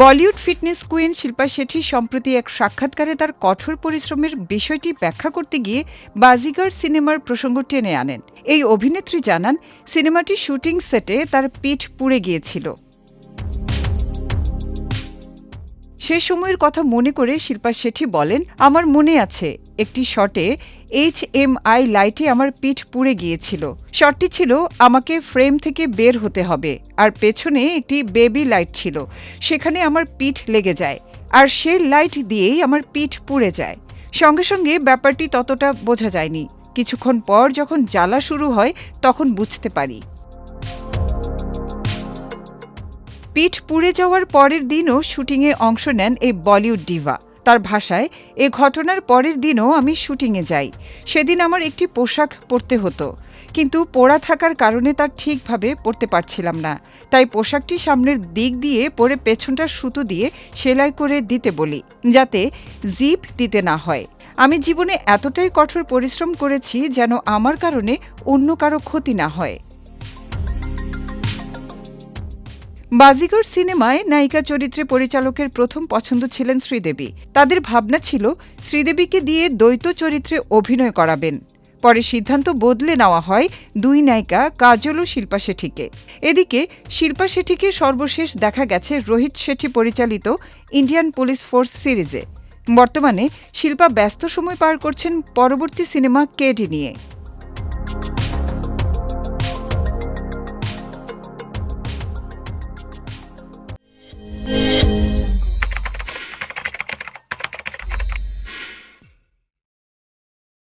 Bollywood fitness queen Shilpa Shetty সম্প্রতি এক সাক্ষাৎকারে তার কঠোর পরিশ্রমের বিষয়টি ব্যাখ্যা করতে গিয়ে বাজিগার সিনেমার প্রসঙ্গ টেনে আনেন। এই অভিনেত্রী জানান, সিনেমাটির শুটিং সেটে তার পিঠ পুড়ে গিয়েছিল। সে সময়ের কথা মনে করে শিল্পা শেঠি বলেন, আমার মনে আছে একটি শটে HMI লাইটে আমার পিঠ পুড়ে গিয়েছিল। শটটি ছিল আমাকে ফ্রেম থেকে বের হতে হবে, আর পেছনে একটি বেবি লাইট ছিল, সেখানে আমার পিঠ লেগে যায়, আর সে লাইট দিয়েই আমার পিঠ পুড়ে যায়। সঙ্গে সঙ্গে ব্যাপারটি ততটা বোঝা যায়নি। কিছুক্ষণ পর যখন জ্বালা শুরু হয় তখন বুঝতে পারি। পিঠ পুড়ে যাওয়ার পরের দিনও শুটিংয়ে অংশ নেন এই বলিউড ডিভা। তার ভাষায়, এ ঘটনার পরের দিনও আমি শুটিংয়ে যাই। সেদিন আমার একটি পোশাক পরতে হতো, কিন্তু পোড়া থাকার কারণে তা ঠিকভাবে পরতে পারছিলাম না। তাই পোশাকটি সামনের দিক দিয়ে পরে পেছনটা সুতো দিয়ে সেলাই করে দিতে বলি, যাতে জিপ দিতে না হয়। আমি জীবনে এতটাই কঠোর পরিশ্রম করেছি যেন আমার কারণে অন্য কারো ক্ষতি না হয়। বাজিগর সিনেমায় নায়িকা চরিত্রে পরিচালকের প্রথম পছন্দ ছিলেন শ্রীদেবী। তাদের ভাবনা ছিল শ্রীদেবীকে দিয়ে দ্বৈত চরিত্রে অভিনয় করাবেন। পরে সিদ্ধান্ত বদলে নেওয়া হয় দুই নায়িকা কাজল ও শিল্পা শেঠিকে। এদিকে শিল্পা শেঠিকে সর্বশেষ দেখা গেছে রোহিত শেঠি পরিচালিত ইন্ডিয়ান পুলিশ ফোর্স সিরিজে। বর্তমানে শিল্পা ব্যস্ত সময় পার করছেন পরবর্তী সিনেমা কেডি নিয়ে।